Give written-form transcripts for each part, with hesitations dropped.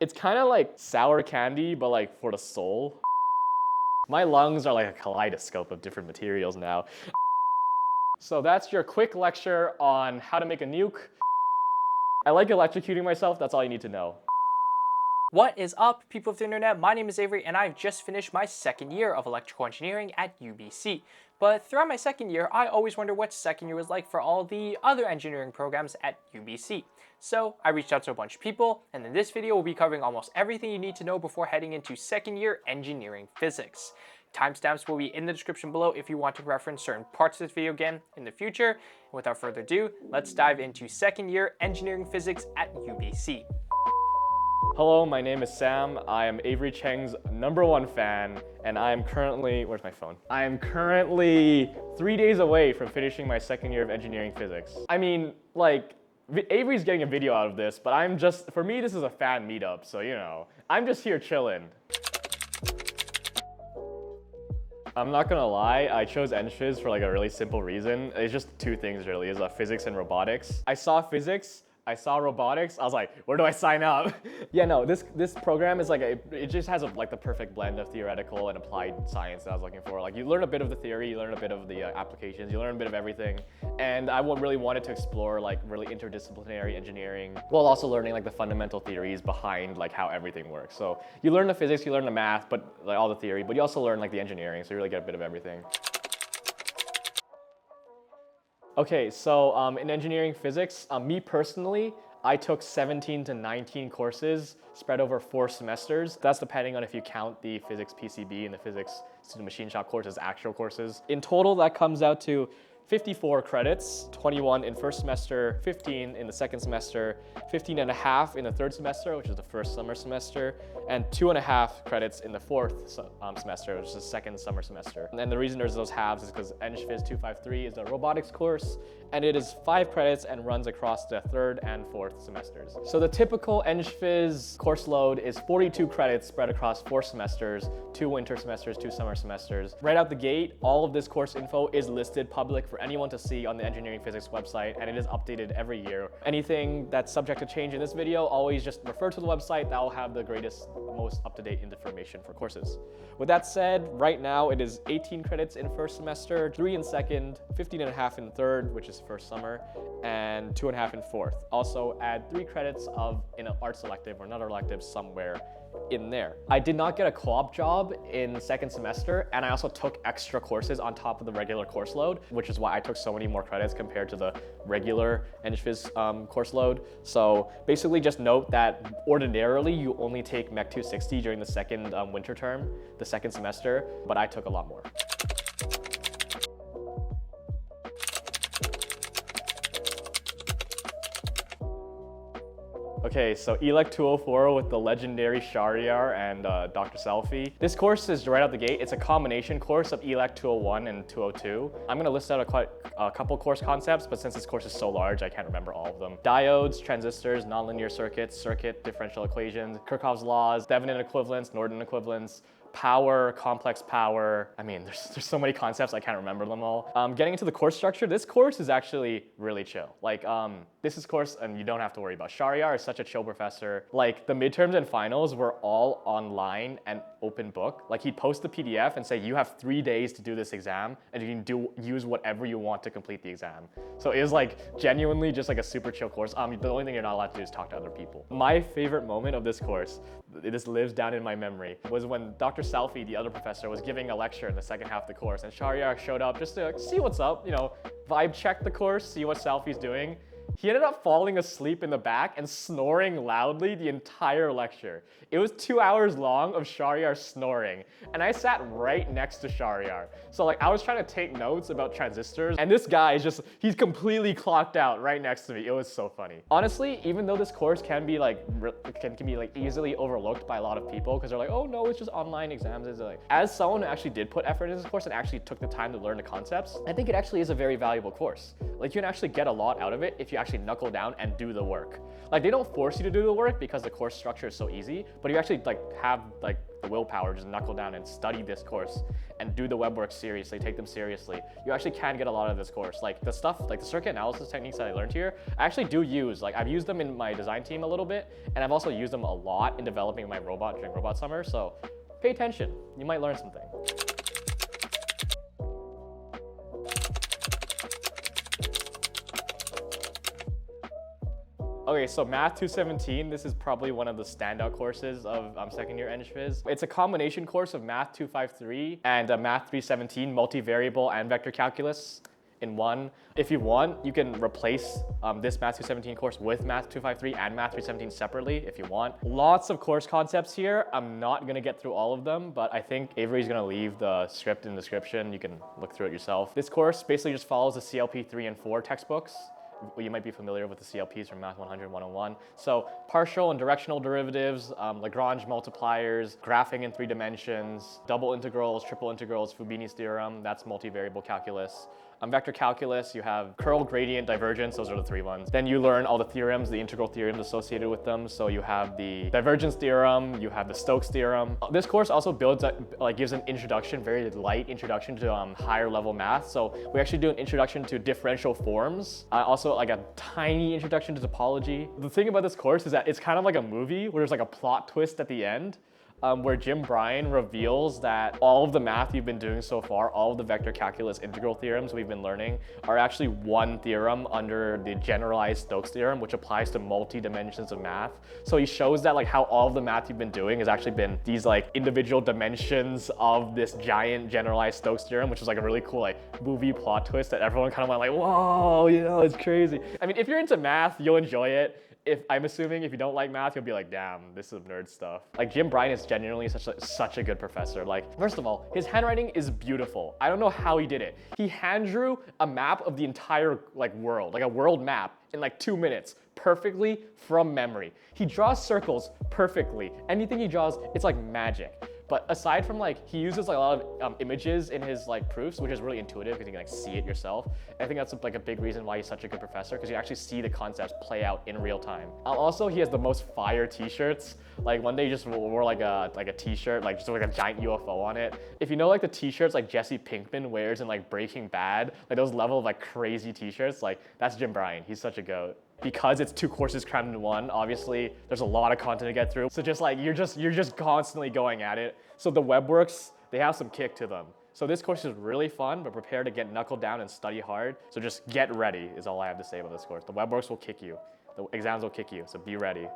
It's kind of like sour candy, but like for the soul. My lungs are like a kaleidoscope of different materials now. So that's your quick lecture on how to make a nuke. I like electrocuting myself, that's all you need to know. What is up, people of the internet? My name is Avery and I've just finished my second year of electrical engineering at UBC. But throughout my second year, I always wondered what second year was like for all the other engineering programs at UBC. So I reached out to a bunch of people, and in this video we'll be covering almost everything you need to know before heading into second year engineering physics. Timestamps will be in the description below if you want to reference certain parts of this video again in the future. And without further ado, let's dive into second year engineering physics at UBC. Hello, my name is Sam. I am Avery Cheng's #1 fan, and I am currently, where's my phone? I am currently 3 days away from finishing my second year of engineering physics. I mean, like, Avery's getting a video out of this, but for me, this is a fan meetup, so you know, I'm just here chilling. I'm not gonna lie, I chose ENPH for like a really simple reason. It's just two things really, is physics and robotics. I saw physics, I saw robotics, I was like, where do I sign up? Yeah, no, this program is like, it just has like the perfect blend of theoretical and applied science that I was looking for. Like you learn a bit of the theory, you learn a bit of the applications, you learn a bit of everything. And I really wanted to explore like really interdisciplinary engineering while also learning like the fundamental theories behind like how everything works. So you learn the physics, you learn the math, but like all the theory, but you also learn like the engineering, so you really get a bit of everything. Okay, so in engineering physics, me personally, I took 17 to 19 courses spread over 4 semesters. That's depending on if you count the physics PCB and the physics student machine shop courses as actual courses. In total, that comes out to 54 credits, 21 in first semester, 15 in the second semester, 15 and a half in the third semester, which is the first summer semester, and 2.5 credits in the fourth semester, which is the second summer semester. And the reason there's those halves is because ENPH 253 is a robotics course, and it is 5 credits and runs across the third and fourth semesters. So the typical ENPH course load is 42 credits spread across 4 semesters, 2 winter semesters, 2 summer semesters. Right out the gate, all of this course info is listed public for anyone to see on the engineering physics website, and it is updated every year. Anything that's subject to change in this video, always just refer to the website. That will have the greatest, most up-to-date information for courses. With that said, right now it is 18 credits in first semester, 3 in second, 15 and a half in third, which is first summer, and 2.5 in fourth. Also add 3 credits in an arts elective or another elective somewhere in there. I did not get a co-op job in second semester, and I also took extra courses on top of the regular course load, which is why I took so many more credits compared to the regular ENPH course load. So basically just note that ordinarily you only take MECH 260 during the second winter term, the second semester, but I took a lot more. Okay, so ELEC 204 with the legendary Shahryar and Dr. Selfie. This course is right out the gate. It's a combination course of ELEC 201 and 202. I'm gonna list out a couple course concepts, but since this course is so large, I can't remember all of them. Diodes, transistors, nonlinear circuits, circuit differential equations, Kirchhoff's laws, Thevenin equivalence, Norton equivalence, power, complex power. I mean, there's so many concepts, I can't remember them all. Getting into the course structure, this course is actually really chill. Like, this is course, and you don't have to worry about. Shahryar is such a chill professor. Like, the midterms and finals were all online and open book. Like, he'd post the PDF and say, you have 3 days to do this exam, and you can use whatever you want to complete the exam. So it was like, genuinely just like a super chill course. The only thing you're not allowed to do is talk to other people. My favorite moment of this course, it just lives down in my memory, was when Dr. Selfie, the other professor, was giving a lecture in the second half of the course, and Shahryar showed up just to see what's up, you know, vibe check the course, see what Selfie's doing. He ended up falling asleep in the back and snoring loudly the entire lecture. It was 2 hours long of Shahryar snoring, and I sat right next to Shahryar. So like, I was trying to take notes about transistors, and this guy is he's completely clocked out right next to me. It was so funny. Honestly, even though this course can be like easily overlooked by a lot of people, because they're like, oh no, it's just online exams. It's like, as someone who actually did put effort into this course and actually took the time to learn the concepts, I think it actually is a very valuable course. Like, you can actually get a lot out of it if you you actually knuckle down and do the work. Like they don't force you to do the work because the course structure is so easy, but you actually like have like the willpower, just knuckle down and study this course and do the web work seriously, take them seriously. You actually can get a lot of this course. Like the stuff, like the circuit analysis techniques that I learned here, I actually do use. Like I've used them in my design team a little bit, and I've also used them a lot in developing my robot during Robot Summer. So pay attention, you might learn something. Okay, so Math 217, this is probably one of the standout courses of second year ENPH. It's a combination course of Math 253 and Math 317, multivariable and vector calculus in one. If you want, you can replace this Math 217 course with Math 253 and Math 317 separately if you want. Lots of course concepts here. I'm not gonna get through all of them, but I think Avery's gonna leave the script in the description. You can look through it yourself. This course basically just follows the CLP 3 and 4 textbooks. You might be familiar with the CLPs from Math 100 101. So partial and directional derivatives, Lagrange multipliers, graphing in 3 dimensions, double integrals, triple integrals, Fubini's theorem, that's multivariable calculus. Vector calculus, you have curl, gradient, divergence, those are the 3 ones. Then you learn all the theorems, the integral theorems associated with them. So you have the divergence theorem, you have the Stokes theorem. This course also gives an introduction, very light introduction to higher level math. So we actually do an introduction to differential forms. Also like a tiny introduction to topology. The thing about this course is that it's kind of like a movie where there's like a plot twist at the end. Where Jim Bryan reveals that all of the math you've been doing so far, all of the vector calculus integral theorems we've been learning are actually one theorem under the generalized Stokes theorem, which applies to multi-dimensions of math. So he shows that like how all of the math you've been doing has actually been these like individual dimensions of this giant generalized Stokes theorem, which is like a really cool like movie plot twist that everyone kind of went like, whoa, you know, it's crazy. I mean, if you're into math, you'll enjoy it. I'm assuming if you don't like math, you'll be like, damn, this is nerd stuff. Like Jim Bryan is genuinely such a good professor. Like, first of all, his handwriting is beautiful. I don't know how he did it. He hand drew a map of the entire like world, like a world map in like 2 minutes, perfectly from memory. He draws circles perfectly. Anything he draws, it's like magic. But aside from like, he uses like a lot of images in his like proofs, which is really intuitive because you can like see it yourself. I think that's like a big reason why he's such a good professor, because you actually see the concepts play out in real time. Also, he has the most fire t-shirts. Like one day he just wore like a t-shirt, like just like a giant UFO on it. If you know like the t-shirts like Jesse Pinkman wears in like Breaking Bad, like those level of like crazy t-shirts, like that's Jim Bryan. He's such a goat. Because it's 2 courses crammed into one, obviously there's a lot of content to get through. So just like you're just constantly going at it. So the web works, they have some kick to them. So this course is really fun, but prepare to get knuckled down and study hard. So just get ready is all I have to say about this course. The web works will kick you. The exams will kick you, so be ready.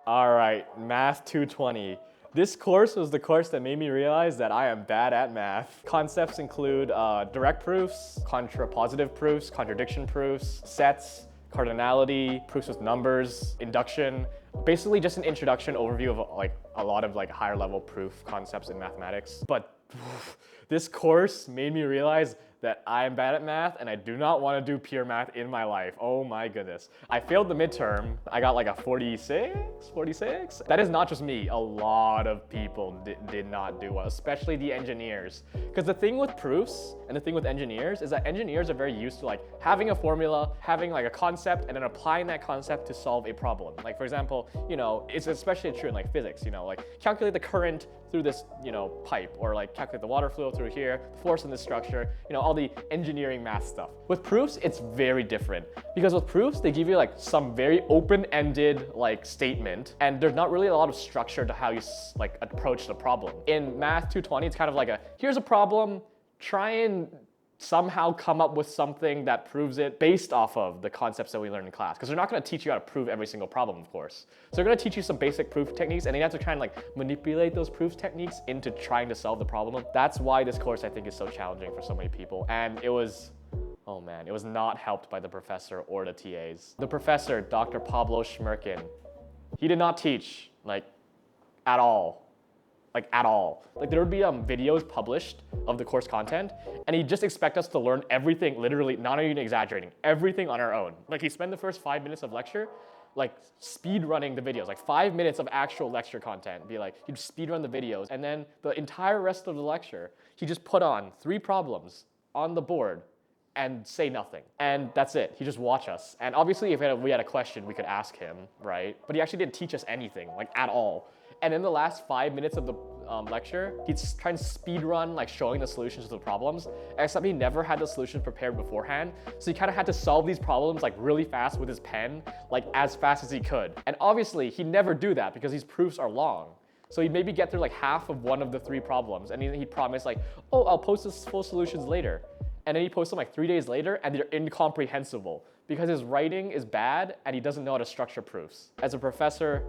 All right, Math 220. This course was the course that made me realize that I am bad at math. Concepts include direct proofs, contrapositive proofs, contradiction proofs, sets, cardinality, proofs with numbers, induction. Basically just an introduction overview of like a lot of like higher level proof concepts in mathematics. But this course made me realize that I am bad at math and I do not want to do pure math in my life. Oh my goodness. I failed the midterm. I got like a 46? That is not just me. A lot of people did not do well, especially the engineers. Because the thing with proofs and the thing with engineers is that engineers are very used to like having a formula, having like a concept, and then applying that concept to solve a problem. Like for example, you know, it's especially true in like physics, you know, like calculate the current through this, you know, pipe, or like calculate the water flow through here, the force in this structure, you know, all the engineering math stuff. With proofs, it's very different, because with proofs, they give you like some very open-ended like statement, and there's not really a lot of structure to how you like approach the problem. In Math 220, it's kind of like here's a problem, try and somehow come up with something that proves it based off of the concepts that we learned in class. Because they're not going to teach you how to prove every single problem, of course. So they're going to teach you some basic proof techniques, and you have to try and like manipulate those proof techniques into trying to solve the problem. That's why this course I think is so challenging for so many people. And it was, oh man, it was not helped by the professor or the TAs. The professor, Dr. Pablo Schmerkin, he did not teach like at all. Like at all. Like there would be videos published of the course content, and he'd just expect us to learn everything, literally, not even exaggerating, everything on our own. Like he spent the first 5 minutes of lecture like speed running the videos, like 5 minutes of actual lecture content. Be like, he'd speed run the videos, and then the entire rest of the lecture, he just put on 3 problems on the board and say nothing. And that's it. He just watch us. And obviously if we had a question, we could ask him, right? But he actually didn't teach us anything, like at all. And in the last 5 minutes of the lecture, he'd try and speed run, like showing the solutions to the problems, except he never had the solutions prepared beforehand. So he kind of had to solve these problems like really fast with his pen, like as fast as he could. And obviously he'd never do that because these proofs are long. So he'd maybe get through like half of one of the 3 problems, and he'd promise like, oh, I'll post the full solutions later. And then he posts them like 3 days later, and they're incomprehensible because his writing is bad and he doesn't know how to structure proofs. As a professor,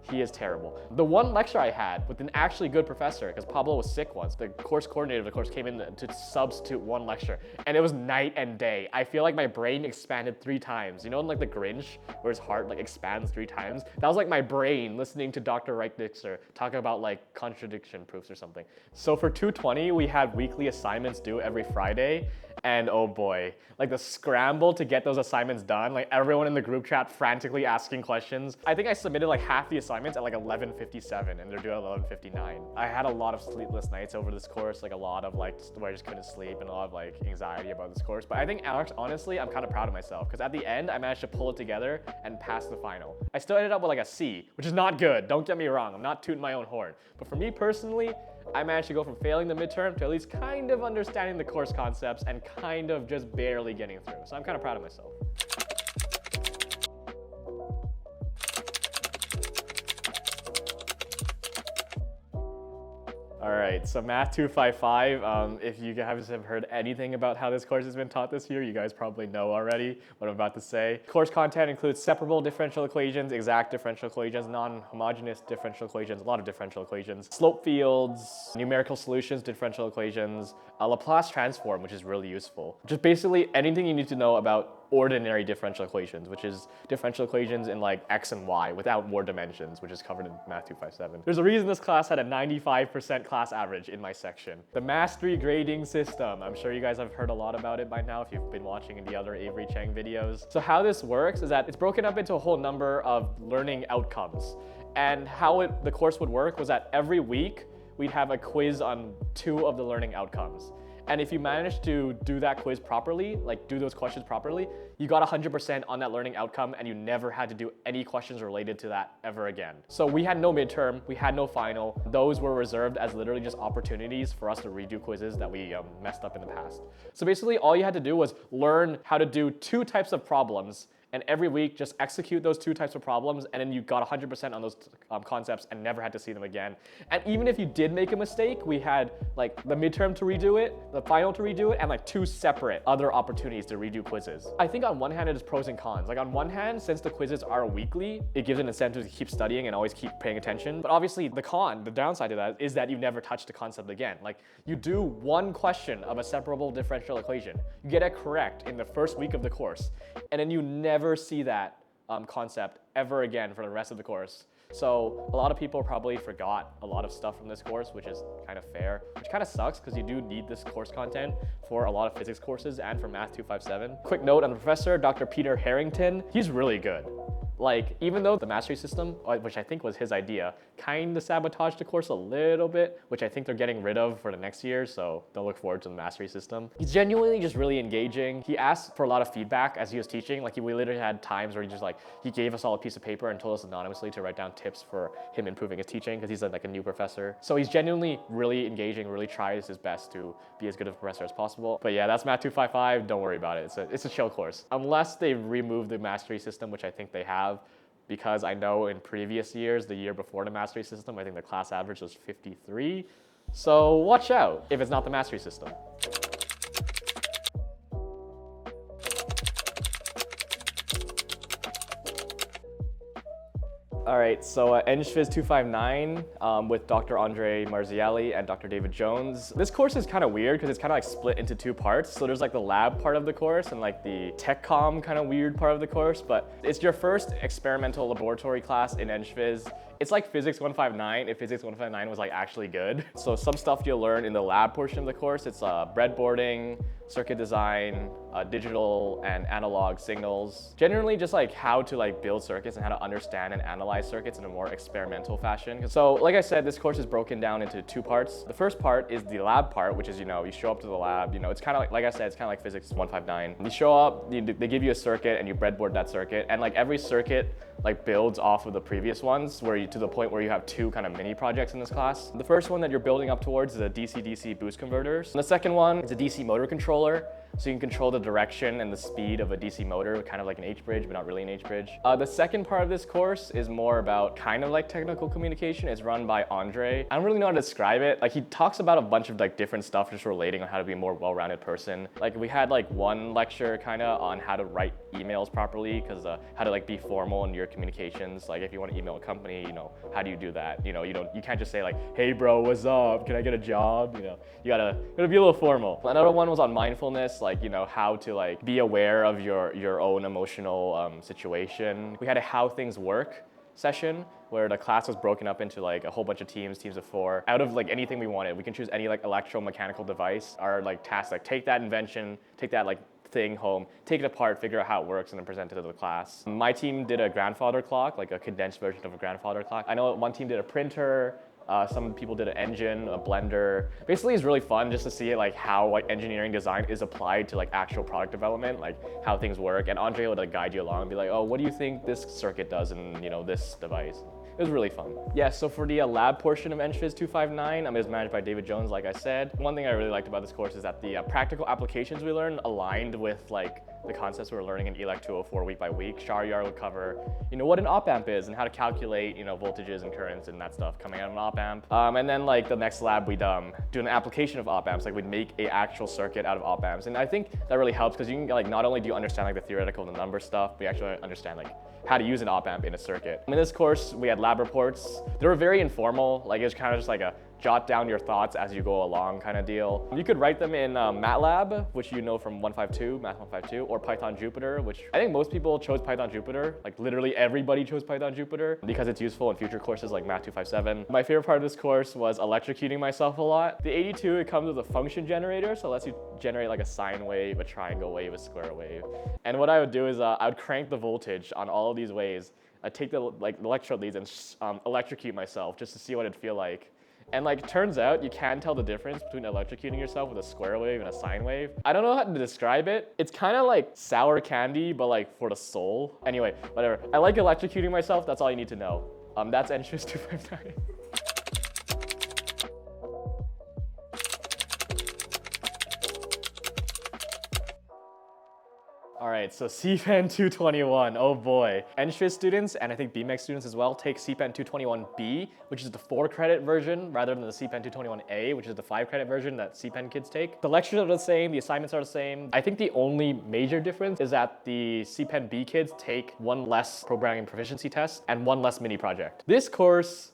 he is terrible. The one lecture I had with an actually good professor, because Pablo was sick once, the course coordinator of the course came in to substitute one lecture, and it was night and day. I feel like my brain expanded 3 times. You know in like The Grinch, where his heart like expands 3 times? That was like my brain listening to Dr. Reichdichter talk about like contradiction proofs or something. So for 220, we had weekly assignments due every Friday, and oh boy, like the scramble to get those assignments done, like everyone in the group chat frantically asking questions. I think I submitted like half the assignments at like 11:57 and they're due at 11:59. I had a lot of sleepless nights over this course, like a lot of like where I just couldn't sleep and a lot of like anxiety about this course. But I think honestly, I'm kind of proud of myself because at the end, I managed to pull it together and pass the final. I still ended up with like a C, which is not good. Don't get me wrong. I'm not tooting my own horn. But for me personally, I managed to go from failing the midterm to at least kind of understanding the course concepts and kind of just barely getting through. So I'm kind of proud of myself. All right, so Math 255, if you guys have heard anything about how this course has been taught this year, you guys probably know already what I'm about to say. Course content includes separable differential equations, exact differential equations, non-homogeneous differential equations, a lot of differential equations, slope fields, numerical solutions, differential equations, a Laplace transform, which is really useful. Just basically anything you need to know about ordinary differential equations, which is differential equations in like X and Y without more dimensions, which is covered in Math 257. There's a reason this class had a 95% class average in my section. The mastery grading system. I'm sure you guys have heard a lot about it by now if you've been watching the other Avery Cheng videos. So how this works is that it's broken up into a whole number of learning outcomes. And how the course would work was that every week we'd have a quiz on 2 of the learning outcomes. And if you manage to do that quiz properly, like do those questions properly, you got 100% on that learning outcome and you never had to do any questions related to that ever again. So we had no midterm, we had no final. Those were reserved as literally just opportunities for us to redo quizzes that we messed up in the past. So basically all you had to do was learn how to do 2 types of problems, and every week just execute those 2 types of problems, and then you got 100% on those concepts and never had to see them again. And even if you did make a mistake, we had like the midterm to redo it, the final to redo it, and like 2 separate other opportunities to redo quizzes. I think on one hand it is pros and cons. Like on one hand, since the quizzes are weekly, it gives an incentive to keep studying and always keep paying attention. But obviously the downside to that is that you never touch the concept again. Like you do 1 question of a separable differential equation, you get it correct in the first week of the course, and then you never see that concept ever again for the rest of the course. So a lot of people probably forgot a lot of stuff from this course, which is kind of fair, which kind of sucks because you do need this course content for a lot of physics courses and for Math 257. Quick note on the professor, Dr. Peter Harrington, he's really good. Like, even though the mastery system, which I think was his idea, kind of sabotaged the course a little bit, which I think they're getting rid of for the next year, so don't look forward to the mastery system. He's genuinely just really engaging. He asked for a lot of feedback as he was teaching. Like, we literally had times where he gave us all a piece of paper and told us anonymously to write down tips for him improving his teaching, because he's like a new professor. So he's genuinely really engaging, really tries his best to be as good of a professor as possible. But yeah, that's Math 255, don't worry about it. It's a chill course. Unless they remove the mastery system, which I think they have, because I know in previous years, the year before the mastery system, I think the class average was 53. So watch out if it's not the mastery system. All right, so ENPH 259 with Dr. Andre Marziali and Dr. David Jones. This course is kind of weird because it's kind of like split into 2 parts. So there's like the lab part of the course and like the tech comm kind of weird part of the course, but it's your first experimental laboratory class in ENPH. It's like Physics 159 if Physics 159 was like actually good. So some stuff you'll learn in the lab portion of the course, it's breadboarding, circuit design, digital and analog signals. Generally just like how to like build circuits and how to understand and analyze circuits in a more experimental fashion. So like I said, this course is broken down into two parts. The first part is the lab part, which is, you show up to the lab, it's kind of like I said, it's kind of like physics 159. You show up, they give you a circuit and you breadboard that circuit, and like every circuit like builds off of the previous ones to the point where you have two kind of mini projects in this class. The first one that you're building up towards is a DC-DC boost converters. And the second one is a DC motor controller. So you can control the direction and the speed of a DC motor, kind of like an H-bridge, but not really an H-bridge. The second part of this course is more about kind of like technical communication. It's run by Andre. I don't really know how to describe it. Like he talks about a bunch of like different stuff just relating on how to be a more well-rounded person. Like we had like one lecture kind of on how to write emails properly, because how to like be formal in your communications. Like if you want to email a company, how do you do that? You can't just say like, hey bro, what's up? Can I get a job? You gotta be a little formal. Another one was on mindfulness, like how to like be aware of your own emotional situation. We had a how things work session where the class was broken up into like a whole bunch of teams of 4. Out of like anything we wanted, we can choose any like electromechanical device. Our like task, like take that invention, take that like thing home, take it apart, figure out how it works, and then present it to the class. My team did a grandfather clock, like a condensed version of a grandfather clock. I know one team did a printer. Some people did an engine, a blender. Basically, it's really fun just to see like how like engineering design is applied to like actual product development, like how things work. And Andre would like guide you along and be like, oh, what do you think this circuit does in this device? It was really fun. Yeah, so for the lab portion of ENPH 259, it's managed by David Jones, like I said. One thing I really liked about this course is that the practical applications we learned aligned with like the concepts we were learning in ELEC 204 week by week. Shar-Yar would cover, what an op-amp is and how to calculate, voltages and currents and that stuff coming out of an op-amp. And then like the next lab, we'd do an application of op-amps, like we'd make an actual circuit out of op-amps. And I think that really helps because you can like, not only do you understand like the theoretical and the number stuff, but you actually understand like how to use an op-amp in a circuit. In this course, we had lab reports. They were very informal. Like it was kind of just like a jot down your thoughts as you go along kind of deal. You could write them in MATLAB, which you know from 152, Math 152, or Python Jupyter, which I think most people chose Python Jupyter. Like literally everybody chose Python Jupyter because it's useful in future courses like Math 257. My favorite part of this course was electrocuting myself a lot. The 82, it comes with a function generator, so it lets you generate like a sine wave, a triangle wave, a square wave. And what I would do is I would crank the voltage on all of these waves. I'd take the electrode leads and electrocute myself just to see what it'd feel like. And like, turns out you can tell the difference between electrocuting yourself with a square wave and a sine wave. I don't know how to describe it. It's kind of like sour candy, but like for the soul. Anyway, whatever. I like electrocuting myself. That's all you need to know. That's ENPH 259. All right, so CPEN 221, oh boy. ENPH students, and I think BMEC students as well, take CPEN 221B, which is the 4-credit version, rather than the CPEN 221A, which is the 5-credit version that CPEN kids take. The lectures are the same, the assignments are the same. I think the only major difference is that the CPEN B kids take one less programming proficiency test and one less mini project. This course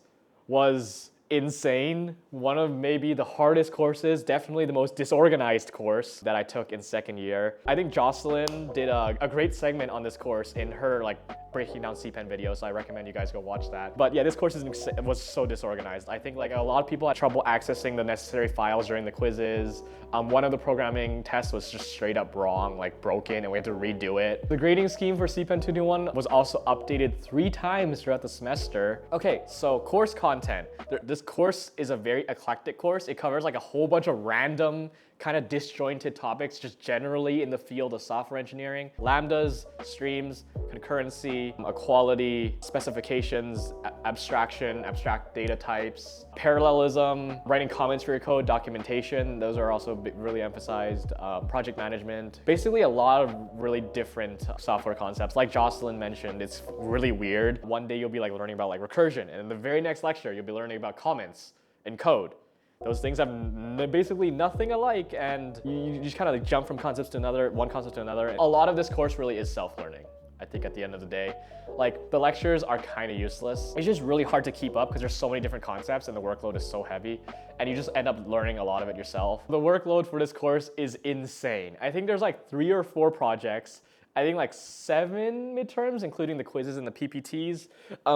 was insane. One of maybe the hardest courses, definitely the most disorganized course that I took in second year. I think Jocelyn did a great segment on this course in her like breaking down CPEN video, so I recommend you guys go watch that. But yeah, this course was so disorganized. I think like a lot of people had trouble accessing the necessary files during the quizzes. One of the programming tests was just straight up wrong, like broken, and we had to redo it. The grading scheme for CPEN 221 was also updated 3 times throughout the semester. Okay, so course content. This course is a very eclectic course. It covers like a whole bunch of random kind of disjointed topics just generally in the field of software engineering. Lambdas, streams, concurrency, equality, specifications, abstraction, abstract data types, parallelism, writing comments for your code, documentation. Those are also really emphasized. Project management. Basically a lot of really different software concepts. Like Jocelyn mentioned, it's really weird. One day you'll be like learning about like recursion, and in the very next lecture you'll be learning about comments and code. Those things have basically nothing alike, and you just kind of like jump from concepts to another, one concept to another. A lot of this course really is self-learning, I think, at the end of the day. Like, the lectures are kind of useless. It's just really hard to keep up because there's so many different concepts and the workload is so heavy, and you just end up learning a lot of it yourself. The workload for this course is insane. I think there's like 3 or 4 projects. I think like 7 midterms, including the quizzes and the PPTs.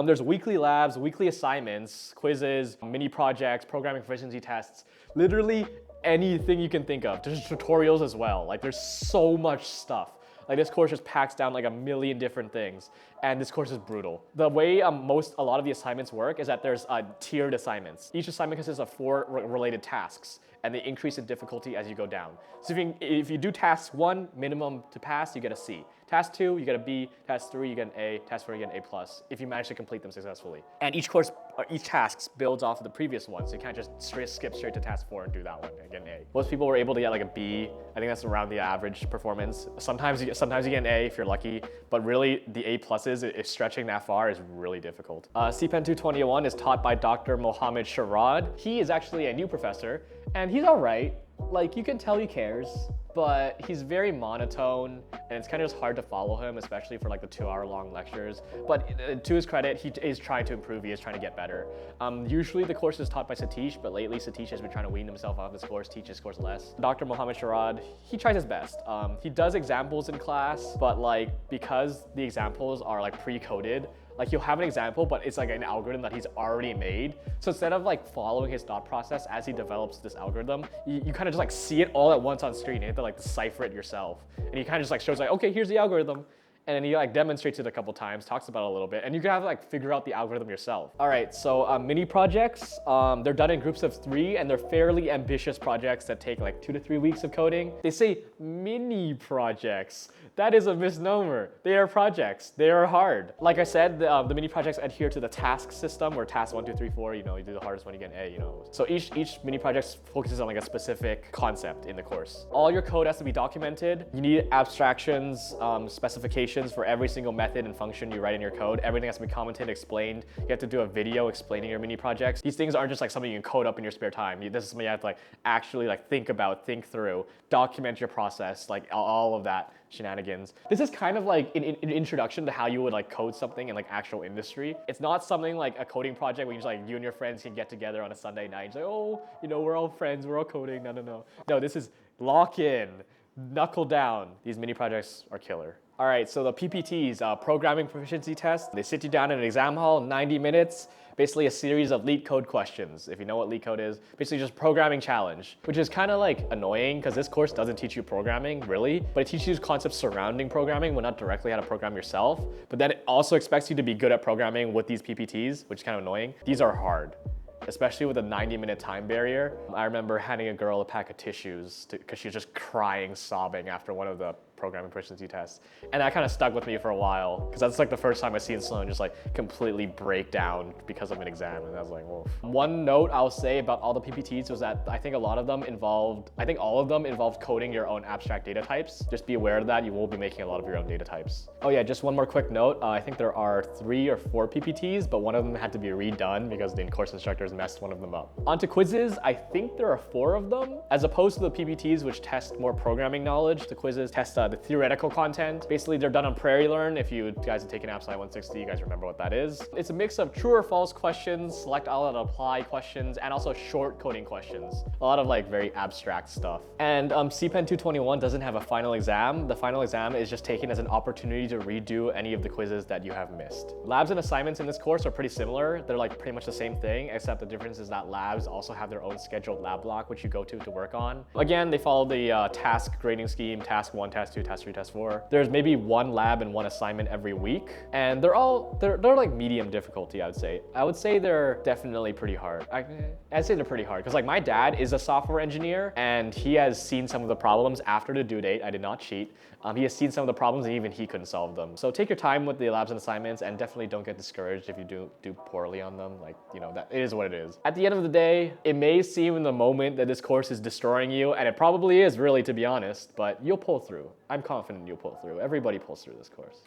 There's weekly labs, weekly assignments, quizzes, mini projects, programming proficiency tests. Literally anything you can think of. There's tutorials as well. Like there's so much stuff. Like this course just packs down like a million different things, and this course is brutal. The way a lot of the assignments work is that there's tiered assignments. Each assignment consists of 4 related tasks, and they increase in difficulty as you go down. So if you do task 1, minimum to pass, you get a C. Task 2, you get a B. Task 3, you get an A. Task 4, you get an A+, if you manage to complete them successfully. And each task builds off of the previous one, so you can't just skip straight to task 4 and do that one and get an A. Most people were able to get like a B. I think that's around the average performance. Sometimes you get an A if you're lucky, but really the A+, if stretching that far is really difficult. CPEN 220-01 is taught by Dr. Mohammed Sharad. He is actually a new professor, and he's all right. Like, you can tell he cares, but he's very monotone, and it's kind of just hard to follow him, especially for like the 2-hour-long lectures. But to his credit, he is trying to improve, he is trying to get better. Usually the course is taught by Satish, but lately Satish has been trying to wean himself off this course, teach his course less. Dr. Mohammed Sharad, he tries his best. He does examples in class, but like, because the examples are like pre-coded, like he'll have an example, but it's like an algorithm that he's already made. So instead of like following his thought process as he develops this algorithm, you kind of just like see it all at once on screen. You have to like decipher it yourself. And he kind of just like shows like, okay, here's the algorithm. And then he like demonstrates it a couple times, talks about it a little bit, and you can have to like figure out the algorithm yourself. All right, so mini projects, they're done in groups of 3, and they're fairly ambitious projects that take like 2 to 3 weeks of coding. They say mini projects. That is a misnomer. They are projects. They are hard. Like I said, the mini projects adhere to the task system, where task 1, 2, 3, 4, you know, you do the hardest one, you get an A, So each mini project focuses on like a specific concept in the course. All your code has to be documented. You need abstractions, specifications for every single method and function you write in your code. Everything has to be commented, explained. You have to do a video explaining your mini projects. These things aren't just like something you can code up in your spare time. This is something you have to like actually like think about, think through, document your process, like all of that shenanigans. This is kind of like an introduction to how you would like code something in like actual industry. It's not something like a coding project where you just like you and your friends can get together on a Sunday night and say, oh, you know, we're all friends, we're all coding. No. No, this is lock in, knuckle down. These mini projects are killer. All right, so the PPTs, programming proficiency test. They sit you down in an exam hall, 90 minutes, basically a series of LeetCode code questions. If you know what LeetCode code is, basically just programming challenge, which is kind of like annoying because this course doesn't teach you programming really, but it teaches you concepts surrounding programming, but not directly how to program yourself. But then it also expects you to be good at programming with these PPTs, which is kind of annoying. These are hard, especially with a 90-minute time barrier. I remember handing a girl a pack of tissues because she was just crying, sobbing after one of the programming proficiency tests. And that kind of stuck with me for a while, because that's like the first time I seen Sloan just like completely break down because of an exam, and I was like, whoa. One note I'll say about all the PPTs was that I think all of them involved coding your own abstract data types. Just be aware of that, you will be making a lot of your own data types. Oh yeah, just one more quick note. I think there are 3 or 4 PPTs, but one of them had to be redone because the course instructors messed one of them up. On to quizzes, I think there are 4 of them. As opposed to the PPTs, which test more programming knowledge, the quizzes test the theoretical content. Basically, they're done on Prairie Learn. If you guys have taken AppSci 160, you guys remember what that is. It's a mix of true or false questions, select all and apply questions, and also short coding questions. A lot of like very abstract stuff. And CPEN 221 doesn't have a final exam. The final exam is just taken as an opportunity to redo any of the quizzes that you have missed. Labs and assignments in this course are pretty similar. They're like pretty much the same thing, except the difference is that labs also have their own scheduled lab block, which you go to work on. Again, they follow the task grading scheme, task 1, task 2, task 3, task 4. There's maybe 1 lab and 1 assignment every week, and they're like medium difficulty, I would say. I would say they're definitely pretty hard. I'd say they're pretty hard, because like my dad is a software engineer, and he has seen some of the problems after the due date. I did not cheat. He has seen some of the problems, and even he couldn't solve them. So take your time with the labs and assignments, and definitely don't get discouraged if you do poorly on them. Like, you know, that it is what it is. At the end of the day, it may seem in the moment that this course is destroying you, and it probably is, really, to be honest, but you'll pull through. I'm confident you'll pull through. Everybody pulls through this course.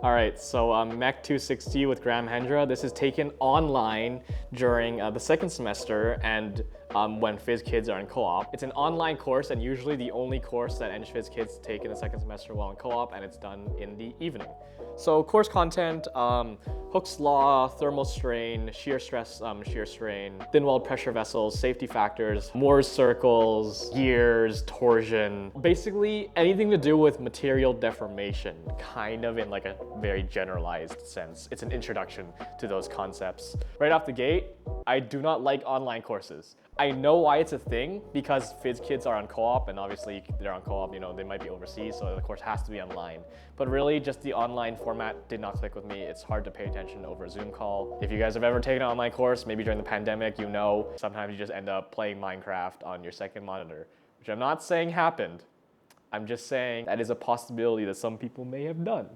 All right, so MECH 260 with Graham Hendra. This is taken online during the second semester, and when phys kids are in co-op. It's an online course and usually the only course that phys kids take in the second semester while in co-op, and it's done in the evening. So course content, Hooke's law, thermal strain, shear stress, shear strain, thin walled pressure vessels, safety factors, Moore's circles, gears, torsion, basically anything to do with material deformation, kind of in like a very generalized sense. It's an introduction to those concepts. Right off the gate, I do not like online courses. I know why it's a thing because phys kids are on co-op, and obviously they're on co-op, you know, they might be overseas, so the course has to be online. But really just the online format did not click with me. It's hard to pay attention over a Zoom call. If you guys have ever taken an online course, maybe during the pandemic, you know, sometimes you just end up playing Minecraft on your second monitor, which I'm not saying happened. I'm just saying that is a possibility that some people may have done.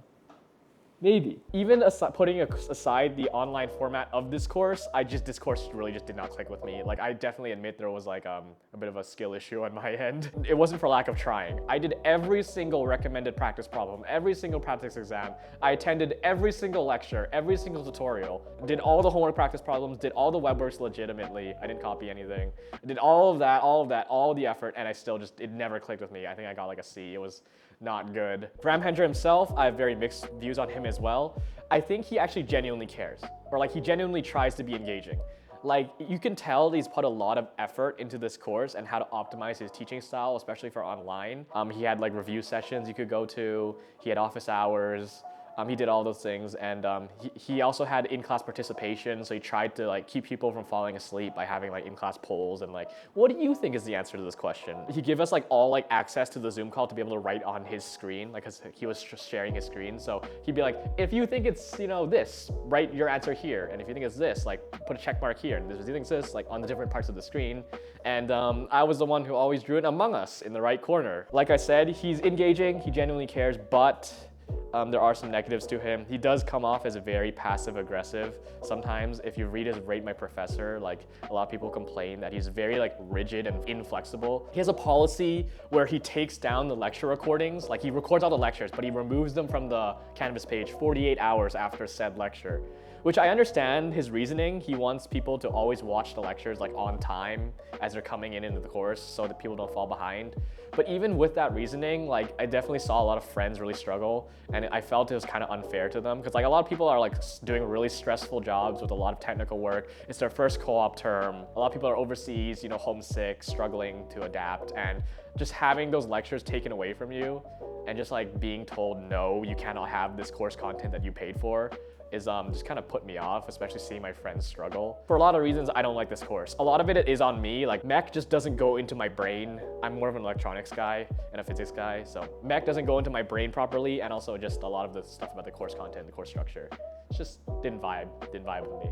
Maybe. Even putting aside the online format of this course, this course really just did not click with me. Like, I definitely admit there was like a bit of a skill issue on my end. It wasn't for lack of trying. I did every single recommended practice problem, every single practice exam. I attended every single lecture, every single tutorial, did all the homework practice problems, did all the web works legitimately. I didn't copy anything. I did all the effort, and it never clicked with me. I think I got like a C. It was not good. Ramhendra himself, I have very mixed views on him as well. I think he actually genuinely cares, or like he genuinely tries to be engaging. Like, you can tell he's put a lot of effort into this course and how to optimize his teaching style, especially for online. He had like review sessions you could go to, he had office hours. He did all those things, and he also had in-class participation, so he tried to like keep people from falling asleep by having like in-class polls and like, what do you think is the answer to this question? He gave us like all like access to the Zoom call to be able to write on his screen, like, cause he was just sharing his screen. So he'd be like, if you think it's, you know, this, write your answer here, and if you think it's this, like, put a check mark here, and if you think it's this, like, on the different parts of the screen. And I was the one who always drew it Among Us in the right corner. Like I said, he's engaging, he genuinely cares, but there are some negatives to him. He does come off as very passive aggressive. Sometimes if you read his Rate My Professor, like, a lot of people complain that he's very like rigid and inflexible. He has a policy where he takes down the lecture recordings. Like, he records all the lectures, but he removes them from the Canvas page 48 hours after said lecture. Which I understand his reasoning. He wants people to always watch the lectures like on time as they're coming into the course so that people don't fall behind. But even with that reasoning, like, I definitely saw a lot of friends really struggle, and I felt it was kind of unfair to them because like a lot of people are like doing really stressful jobs with a lot of technical work. It's their first co-op term. A lot of people are overseas, you know, homesick, struggling to adapt, and just having those lectures taken away from you and just like being told, no, you cannot have this course content that you paid for, is just kind of put me off, especially seeing my friends struggle. For a lot of reasons, I don't like this course. A lot of it is on me. Like, MECH just doesn't go into my brain. I'm more of an electronics guy and a physics guy, so MECH doesn't go into my brain properly, and also just a lot of the stuff about the course content, the course structure, it just didn't vibe with me.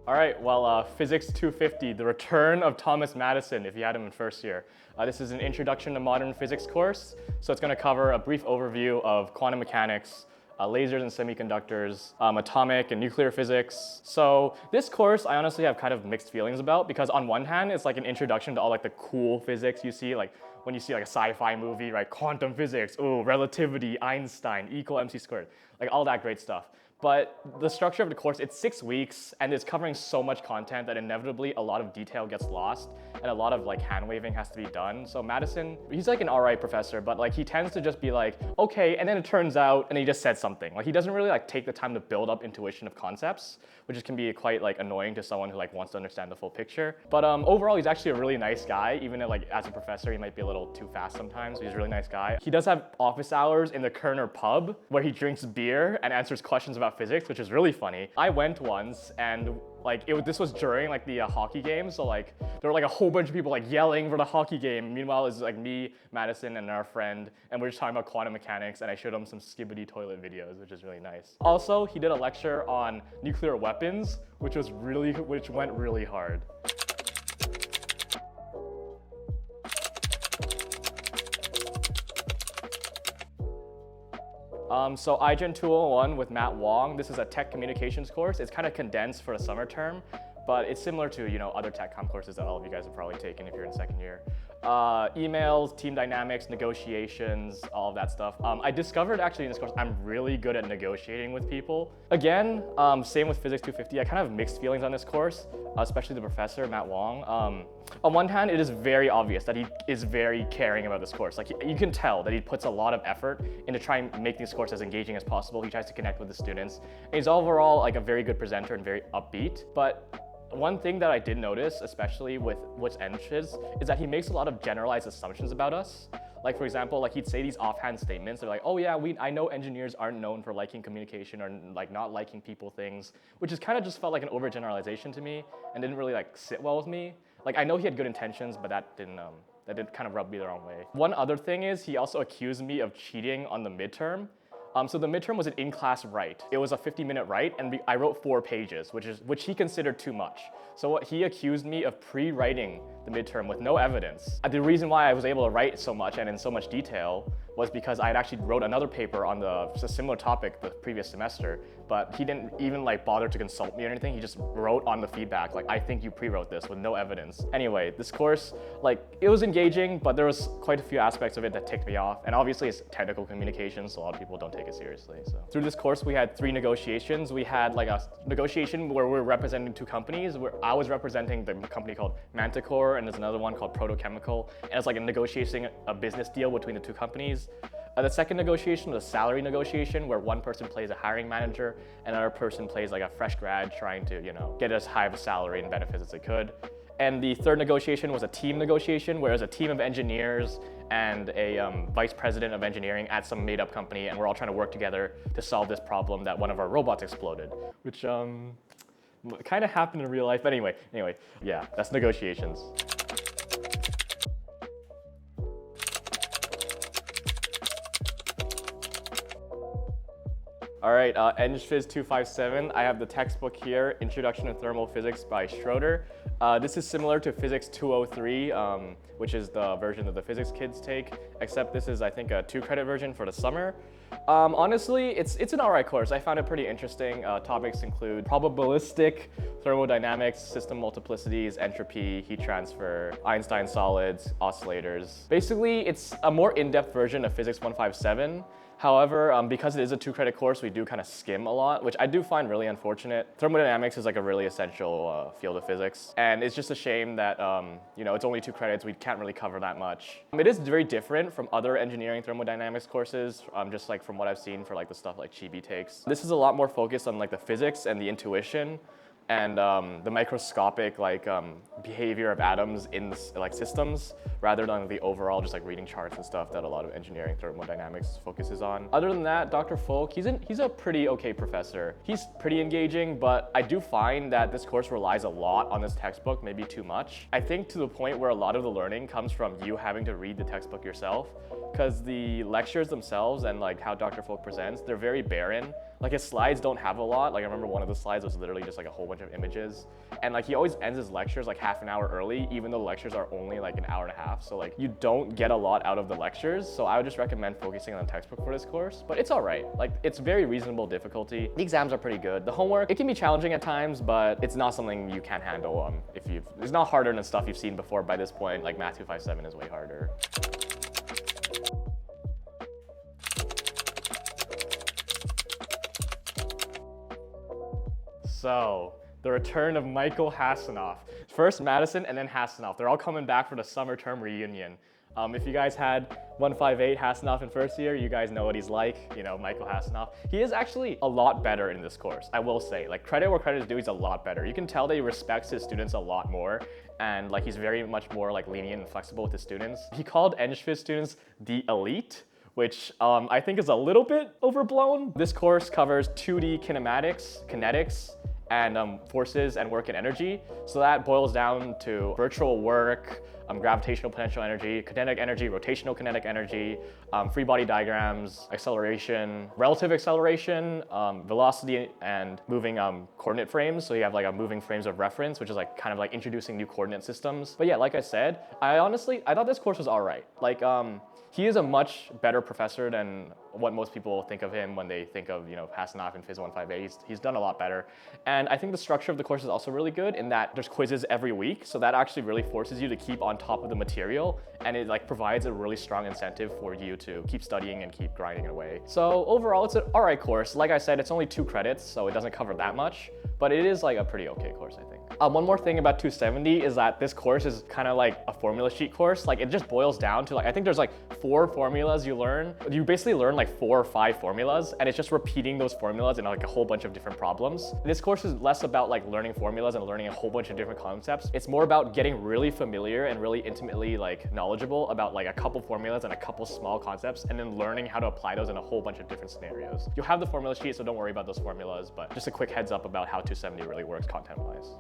All right, well, Physics 250, the return of Thomas Madison, if you had him in first year. This is an Introduction to Modern Physics course, so it's going to cover a brief overview of quantum mechanics, lasers and semiconductors, atomic and nuclear physics. So this course, I honestly have kind of mixed feelings about, because on one hand, it's like an introduction to all like the cool physics you see, like when you see like a sci-fi movie, right? Quantum physics, oh, relativity, Einstein, equal mc squared, like all that great stuff. But the structure of the course, it's 6 weeks, and it's covering so much content that inevitably a lot of detail gets lost, and a lot of like hand waving has to be done. So Madison, he's like an alright professor, but like he tends to just be like, okay, and then it turns out, and he just said something. Like, he doesn't really like take the time to build up intuition of concepts, which can be quite like annoying to someone who like wants to understand the full picture. But overall, he's actually a really nice guy. Even if, like, as a professor, he might be a little too fast sometimes. So he's a really nice guy. He does have office hours in the Kerner pub where he drinks beer and answers questions about physics, which is really funny. I went once, and like this was during like the hockey game, so like there were like a whole bunch of people like yelling for the hockey game. Meanwhile, it's like me, Madison, and our friend, and we're just talking about quantum mechanics, and I showed him some skibbity toilet videos, which is really nice. Also, he did a lecture on nuclear weapons, which went really hard. So IGEN 201 with Matt Wong. This is a tech communications course. It's kind of condensed for the summer term, but it's similar to, you know, other tech comm courses that all of you guys have probably taken if you're in second year. emails, team dynamics, negotiations, all of that stuff. I discovered actually in this course, I'm really good at negotiating with people. Again, same with Physics 250, I kind of have mixed feelings on this course, especially the professor, Matt Wong. On one hand, it is very obvious that he is very caring about this course. Like, you can tell that he puts a lot of effort into trying to make this course as engaging as possible. He tries to connect with the students. And he's overall like a very good presenter and very upbeat. But one thing that I did notice, especially with ENPH, is that he makes a lot of generalized assumptions about us. Like, for example, like he'd say these offhand statements. They're like, oh yeah, I know engineers aren't known for liking communication or like not liking people things, which is kind of just felt like an overgeneralization to me and didn't really like sit well with me. Like, I know he had good intentions, but that did kind of rub me the wrong way. One other thing is he also accused me of cheating on the midterm. So the midterm was an in-class write. It was a 50-minute write, and I wrote 4 pages, which he considered too much. So what he accused me of pre-writing the midterm with no evidence. The reason why I was able to write so much and in so much detail was because I had actually wrote another paper on a similar topic the previous semester, but he didn't even like bother to consult me or anything. He just wrote on the feedback, like, I think you pre-wrote this with no evidence. Anyway, this course, like, it was engaging, but there was quite a few aspects of it that ticked me off. And obviously it's technical communication, so a lot of people don't take it seriously. So through this course, we had 3 negotiations. We had like a negotiation where we're representing 2 companies, where I was representing the company called Manticore, and there's another one called Protochemical. And it's like negotiating a business deal between the 2 companies. The second negotiation was a salary negotiation where one person plays a hiring manager and another person plays like a fresh grad trying to, get as high of a salary and benefits as they could. And the third negotiation was a team negotiation where it was a team of engineers and a vice president of engineering at some made-up company, and we're all trying to work together to solve this problem that one of our robots exploded, which kind of happened in real life. But anyway, yeah, that's negotiations. All right, ENPH 257, I have the textbook here, Introduction to Thermal Physics by Schroeder. This is similar to Physics 203, which is the version that the physics kids take, except this is, I think, a 2-credit version for the summer. Honestly, it's an alright course. I found it pretty interesting. Topics include probabilistic, thermodynamics, system multiplicities, entropy, heat transfer, Einstein solids, oscillators. Basically, it's a more in-depth version of Physics 157. However, because it is a 2-credit course, we do kind of skim a lot, which I do find really unfortunate. Thermodynamics is like a really essential field of physics, and it's just a shame that it's only 2 credits. We can't really cover that much. It is very different from other engineering thermodynamics courses, just like from what I've seen for like the stuff like Chibi takes. This is a lot more focused on like the physics and the intuition and the microscopic behavior of atoms in like systems, rather than the overall just like reading charts and stuff that a lot of engineering thermodynamics focuses on. Other than that, Dr. Folk, he's a pretty okay professor. He's pretty engaging, but I do find that this course relies a lot on this textbook, maybe too much. I think to the point where a lot of the learning comes from you having to read the textbook yourself, because the lectures themselves and like how Dr. Folk presents, they're very barren. Like, his slides don't have a lot. Like, I remember one of the slides was literally just like a whole bunch of images. And like, he always ends his lectures like half an hour early, even though the lectures are only like an hour and a half. So like, you don't get a lot out of the lectures. So I would just recommend focusing on the textbook for this course, but it's all right. Like, it's very reasonable difficulty. The exams are pretty good. The homework, it can be challenging at times, but it's not something you can't handle it's not harder than stuff you've seen before by this point. Like, Math 257 is way harder. So, the return of Michael Hasanoff. First Madison and then Hasanoff. They're all coming back for the summer term reunion. If you guys had 158 Hasanoff in first year, you guys know what he's like, Michael Hasanoff. He is actually a lot better in this course, I will say. Like, credit where credit is due, he's a lot better. You can tell that he respects his students a lot more, and like, he's very much more like lenient and flexible with his students. He called ENPH students the elite, which I think is a little bit overblown. This course covers 2D kinematics, kinetics, and forces and work and energy. So that boils down to virtual work, gravitational potential energy, kinetic energy, rotational kinetic energy, free body diagrams, acceleration, relative acceleration, velocity, and moving coordinate frames. So you have like a moving frames of reference, which is like kind of like introducing new coordinate systems. But yeah, like I said, I thought this course was all right. Like, he is a much better professor than what most people think of him when they think of, passing off in PHYS 158. He's done a lot better. And I think the structure of the course is also really good in that there's quizzes every week. So that actually really forces you to keep on top of the material. And it provides a really strong incentive for you to keep studying and keep grinding away. So overall, it's an all right course. Like I said, it's only 2 credits, so it doesn't cover that much, but it is a pretty okay course, I think. One more thing about 270 is that this course is kind of like a formula sheet course. It just boils down to I think there's 4 formulas you learn. You basically learn 4 or 5 formulas, and it's just repeating those formulas in a whole bunch of different problems. This course is less about learning formulas and learning a whole bunch of different concepts. It's more about getting really familiar and really intimately knowledgeable about a couple formulas and a couple small concepts, and then learning how to apply those in a whole bunch of different scenarios. You'll have the formula sheet, so don't worry about those formulas, but just a quick heads up about how 270 really works content-wise.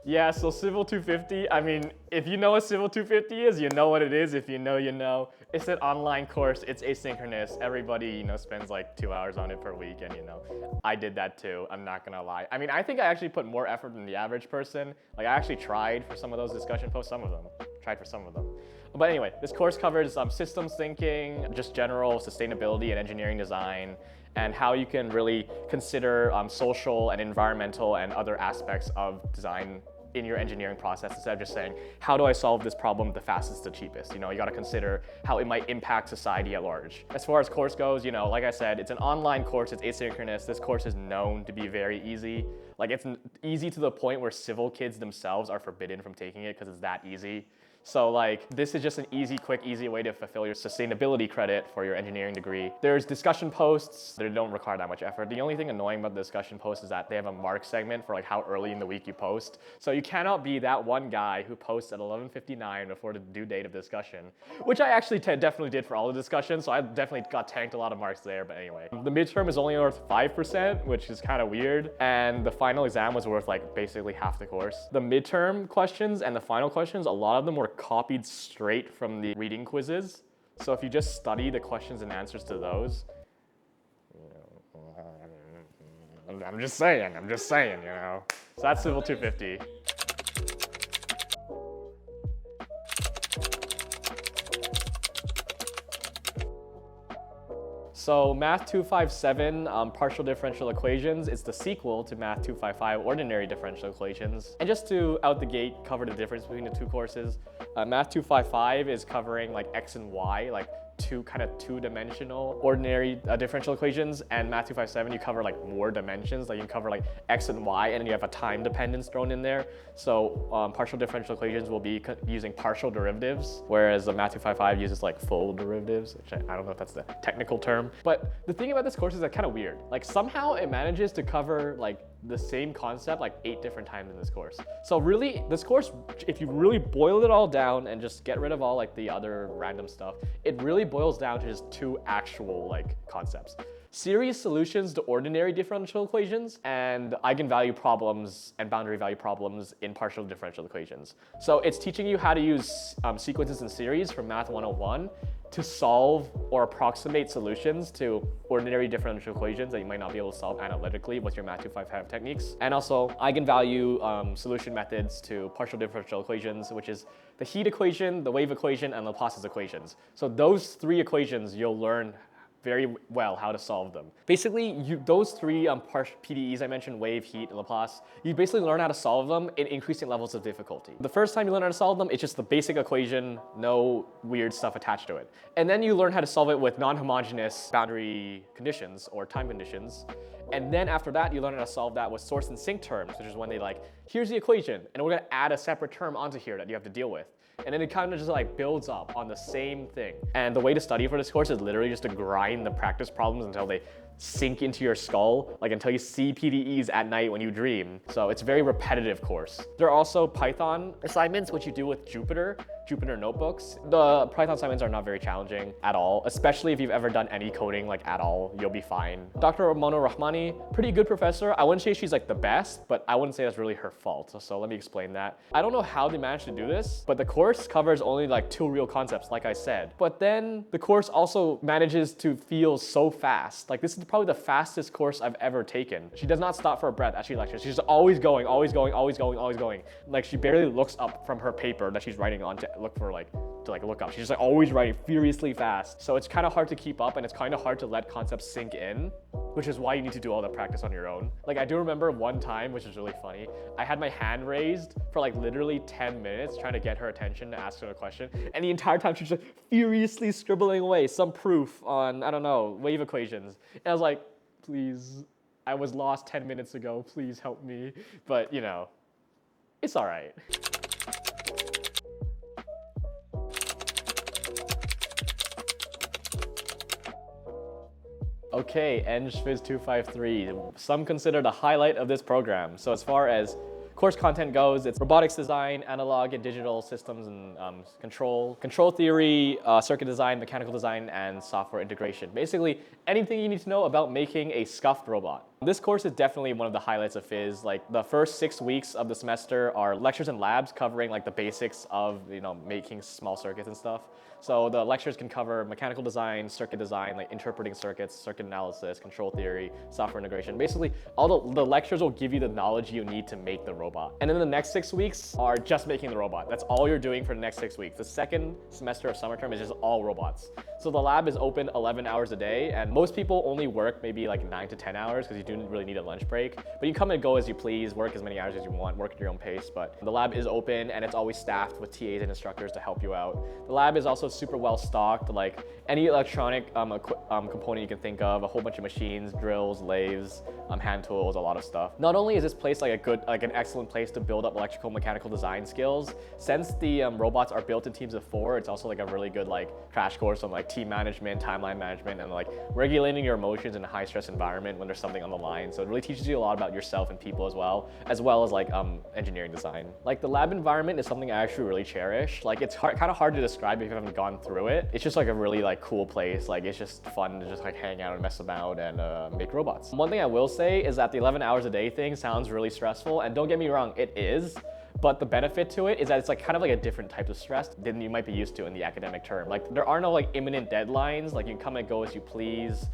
Yeah, so Civil 250, I mean, if you know what Civil 250 is, you know what it is. If you know, you know. It's an online course, it's asynchronous. Everybody, spends 2 hours on it per week, and I did that too, I'm not gonna lie. I mean, I think I actually put more effort than the average person. I actually tried for some of those discussion posts, tried for some of them. But anyway, this course covers systems thinking, just general sustainability and engineering design, and how you can really consider social and environmental and other aspects of design in your engineering process instead of just saying, how do I solve this problem the fastest, the cheapest? You gotta consider how it might impact society at large. As far as course goes, like I said, it's an online course, it's asynchronous. This course is known to be very easy. It's easy to the point where civil kids themselves are forbidden from taking it because it's that easy. So this is just an quick, easy way to fulfill your sustainability credit for your engineering degree. There's discussion posts that don't require that much effort. The only thing annoying about the discussion posts is that they have a mark segment for how early in the week you post. So you cannot be that one guy who posts at 11:59 before the due date of discussion, which I actually definitely did for all the discussions. So I definitely got tanked a lot of marks there, but anyway. The midterm is only worth 5%, which is kind of weird. And the final exam was worth basically half the course. The midterm questions and the final questions, a lot of them were copied straight from the reading quizzes. So if you just study the questions and answers to those, I'm just saying, So that's Civil 250. So Math 257, partial differential equations, is the sequel to Math 255, ordinary differential equations. And just to out the gate cover the difference between the two courses, Math 255 is covering X and Y, two-dimensional ordinary differential equations, and Math 257 you cover more dimensions, you can cover X and Y, and then you have a time dependence thrown in there. So partial differential equations will be using partial derivatives, whereas the Math 255 uses full derivatives, which I don't know if that's the technical term. But the thing about this course is kind of weird. Somehow it manages to cover the same concept 8 different times in this course. So really, this course, if you really boil it all down and just get rid of all the other random stuff, it really boils down to just 2 actual concepts. Series solutions to ordinary differential equations and eigenvalue problems and boundary value problems in partial differential equations. So it's teaching you how to use sequences in series from Math 101 to solve or approximate solutions to ordinary differential equations that you might not be able to solve analytically with your Math 255 techniques. And also eigenvalue solution methods to partial differential equations, which is the heat equation, the wave equation, and Laplace's equations. So those 3 equations you'll learn very well how to solve them. Basically, those 3 PDEs I mentioned, wave, heat, and Laplace, you basically learn how to solve them in increasing levels of difficulty. The first time you learn how to solve them, it's just the basic equation, no weird stuff attached to it. And then you learn how to solve it with non-homogeneous boundary conditions or time conditions. And then after that, you learn how to solve that with source and sink terms, which is when they here's the equation, and we're gonna add a separate term onto here that you have to deal with. And then it kind of just builds up on the same thing. And the way to study for this course is literally just to grind the practice problems until they sink into your skull, until you see PDEs at night when you dream. So it's a very repetitive course. There are also Python assignments, which you do with Jupyter, Jupyter notebooks. The Python assignments are not very challenging at all, especially if you've ever done any coding like at all, you'll be fine. Dr. Mona Rahmani, pretty good professor. I wouldn't say she's like the best, but I wouldn't say that's really her fault. So let me explain that. I don't know how they managed to do this, but the course covers only like 2 real concepts, like I said. But then the course also manages to feel so fast. Like this is probably the fastest course I've ever taken. She does not stop for a breath as she lectures. She's just always going, always going, always going, always going. Like she barely looks up from her paper that she's writing on to look up. She's just like always writing furiously fast. So it's kind of hard to keep up, and it's kind of hard to let concepts sink in, which is why you need to do all the practice on your own. Like I do remember one time, which is really funny, I had my hand raised for like literally 10 minutes trying to get her attention to ask her a question, and the entire time she's just furiously scribbling away some proof on, I don't know, wave equations. And I was like, please, I was lost 10 minutes ago, please help me. But you know, it's all right. Okay, ENPH 253. Some consider the highlight of this program. So as far as course content goes, it's robotics design, analog and digital systems and control theory, circuit design, mechanical design, and software integration. Basically, anything you need to know about making a scuffed robot. This course is definitely one of the highlights of PHYS. Like the first 6 weeks of the semester are lectures and labs covering like the basics of, you know, making small circuits and stuff. So the lectures can cover mechanical design, circuit design, like interpreting circuits, circuit analysis, control theory, software integration. Basically, all the lectures will give you the knowledge you need to make the robot. And then the next 6 weeks are just making the robot. That's all you're doing for the next 6 weeks. The second semester of summer term is just all robots. So the lab is open 11 hours a day, and most people only work maybe like 9 to 10 hours because you don't really need a lunch break. But you come and go as you please, work as many hours as you want, work at your own pace. But the lab is open and it's always staffed with TAs and instructors to help you out. The lab is also super well stocked, like any electronic component you can think of, a whole bunch of machines, drills, lathes, hand tools, a lot of stuff. Not only is this place like an excellent place to build up electrical mechanical design skills, since the robots are built in teams of 4, it's also like a really good like crash course on like team management, timeline management, and like regulating your emotions in a high stress environment when there's something on the line. So it really teaches you a lot about yourself and people as well as like engineering design. Like the lab environment is something I actually really cherish. Like it's kind of hard to describe if you haven't gone through it. It's just like a really like cool place. Like it's just fun to just like hang out and mess about and make robots. One thing I will say is that the 11 hours a day thing sounds really stressful, and don't get me wrong, it is. But the benefit to it is that it's like kind of like a different type of stress than you might be used to in the academic term. Like there are no like imminent deadlines. Like you can come and go as you please.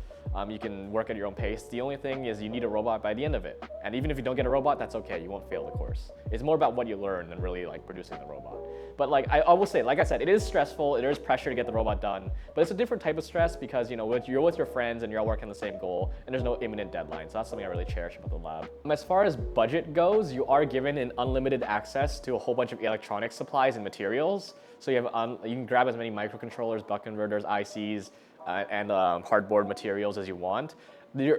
You can work at your own pace. The only thing is you need a robot by the end of it. And even if you don't get a robot, that's okay. You won't fail the course. It's more about what you learn than really like producing the robot. But like I will say, like I said, it is stressful. There is pressure to get the robot done. But it's a different type of stress because, you know, you're with your friends and you're all working on the same goal, and there's no imminent deadline. So that's something I really cherish about the lab. As far as budget goes, you are given an unlimited access to a whole bunch of electronic supplies and materials. So you can grab as many microcontrollers, buck converters, ICs, and hardboard materials as you want.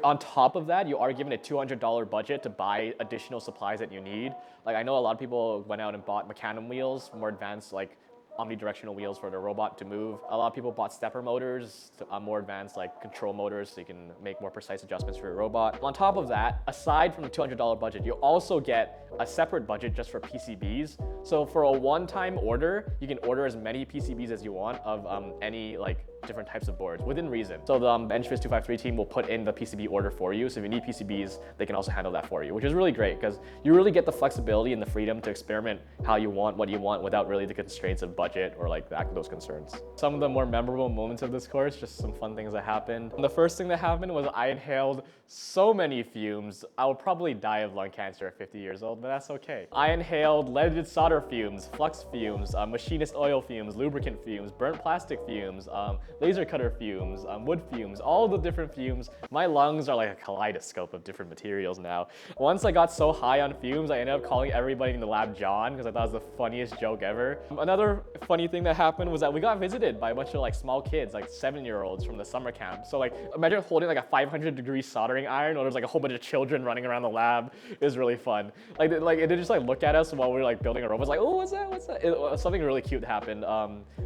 On top of that, you are given a $200 budget to buy additional supplies that you need. Like I know a lot of people went out and bought mecanum wheels, more advanced like omnidirectional wheels for the robot to move. A lot of people bought stepper motors, more advanced like control motors so you can make more precise adjustments for your robot. On top of that, aside from the $200 budget, you also get a separate budget just for PCBs. So for a one-time order, you can order as many PCBs as you want of any like different types of boards within reason. So the ENPH 253 team will put in the PCB order for you. So if you need PCBs, they can also handle that for you, which is really great because you really get the flexibility and the freedom to experiment how you want, what you want, without really the constraints of budget or like those concerns. Some of the more memorable moments of this course, just some fun things that happened. The first thing that happened was I inhaled so many fumes. I would probably die of lung cancer at 50 years old, but that's okay. I inhaled leaded solder fumes, flux fumes, machinist oil fumes, lubricant fumes, burnt plastic fumes, laser cutter fumes, wood fumes, all the different fumes. My lungs are like a kaleidoscope of different materials now. Once I got so high on fumes, I ended up calling everybody in the lab John because I thought it was the funniest joke ever. Another funny thing that happened was that we got visited by a bunch of like small kids, like 7-year-olds from the summer camp. So like imagine holding like a 500-degree soldering iron while there's like a whole bunch of children running around the lab. It was really fun. Like they just like look at us while we were like building a robot. It's like, oh, what's that? Something really cute happened.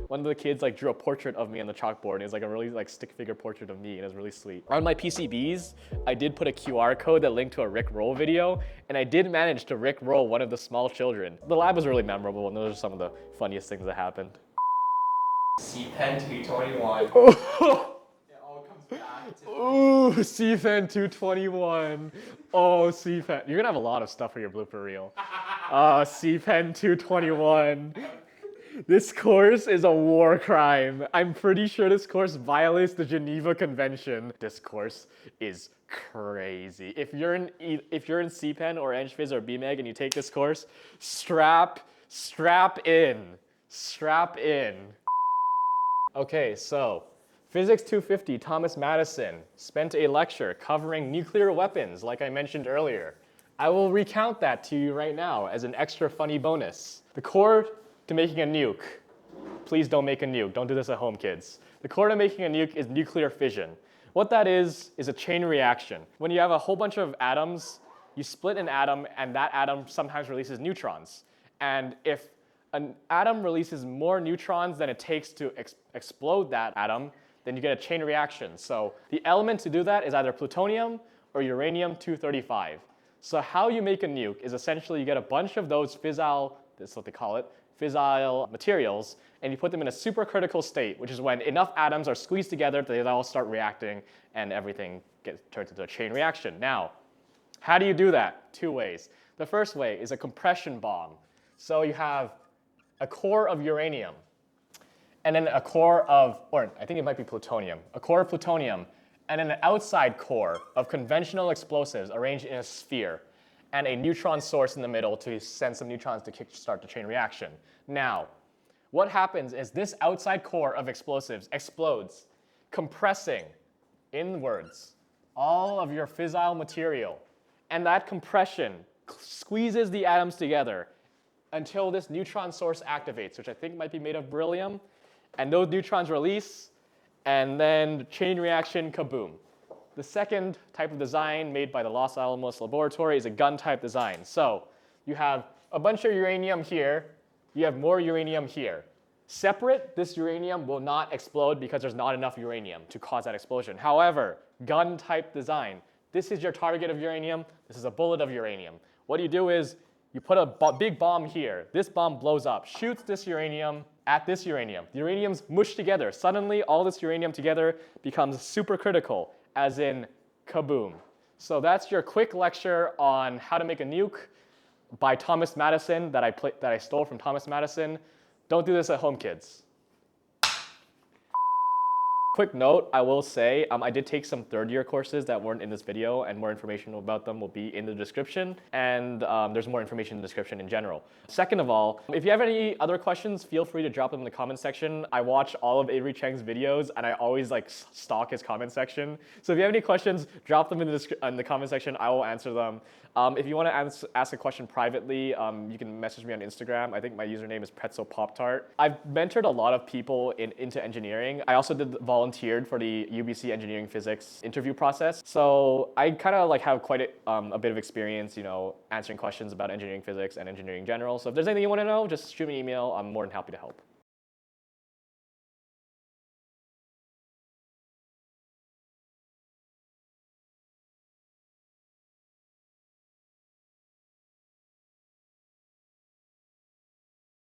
One of the kids like drew a portrait of me on the chalkboard chalkboard. And it's like a really like stick figure portrait of me, and it was really sweet. On my PCBs, I did put a QR code that linked to a Rick Roll video, and I did manage to Rick Roll one of the small children. The lab was really memorable, and those are some of the funniest things that happened. CPEN 221. It all comes back to Ooh, CPEN 221. Oh, CPEN. You're gonna have a lot of stuff for your blooper reel. CPEN 221. This course is a war crime. I'm pretty sure this course violates the Geneva Convention. This course is crazy. If you're in CPEN or ENPH or BMEG and you take this course, strap in. Strap in. Okay, so Physics 250, Thomas Madison spent a lecture covering nuclear weapons, like I mentioned earlier. I will recount that to you right now as an extra funny bonus. The core to making a nuke. Please don't make a nuke. Don't do this at home, kids. The core to making a nuke is nuclear fission. What that is a chain reaction. When you have a whole bunch of atoms, you split an atom, and that atom sometimes releases neutrons. And if an atom releases more neutrons than it takes to explode that atom, then you get a chain reaction. So the element to do that is either plutonium or uranium-235. So how you make a nuke is essentially you get a bunch of those fissile, that's what they call it, fissile materials, and you put them in a supercritical state, which is when enough atoms are squeezed together that they all start reacting and everything turns into a chain reaction. Now, how do you do that? Two ways. The first way is a compression bomb. So you have a core of uranium, and then a core of, or I think it might be plutonium, a core of plutonium, and then an outside core of conventional explosives arranged in a sphere, and a neutron source in the middle to send some neutrons to kickstart the chain reaction. Now, what happens is this outside core of explosives explodes, compressing inwards all of your fissile material, and that compression squeezes the atoms together until this neutron source activates, which I think might be made of beryllium, and those neutrons release, and then chain reaction, kaboom. The second type of design made by the Los Alamos Laboratory is a gun-type design. So you have a bunch of uranium here, you have more uranium here. Separate, this uranium will not explode because there's not enough uranium to cause that explosion. However, gun-type design, this is your target of uranium, this is a bullet of uranium. What you do is you put a big bomb here, this bomb blows up, shoots this uranium at this uranium. The uranium's mushed together. Suddenly, all this uranium together becomes supercritical, as in kaboom. So that's your quick lecture on how to make a nuke by Thomas Madison that I stole from Thomas Madison. Don't do this at home, kids. Quick note, I will say, I did take some third-year courses that weren't in this video, and more information about them will be in the description, and there's more information in the description in general. Second of all, if you have any other questions, feel free to drop them in the comment section. I watch all of Avery Cheng's videos, and I always stalk his comment section. So if you have any questions, drop them in the comment section. I will answer them. If you want to ask a question privately, you can message me on Instagram. I think my username is pretzelpoptart. I've mentored a lot of people into engineering. I also volunteered for the UBC engineering physics interview process. So I kind of have quite a bit of experience, answering questions about engineering physics and engineering in general. So if there's anything you want to know, just shoot me an email. I'm more than happy to help.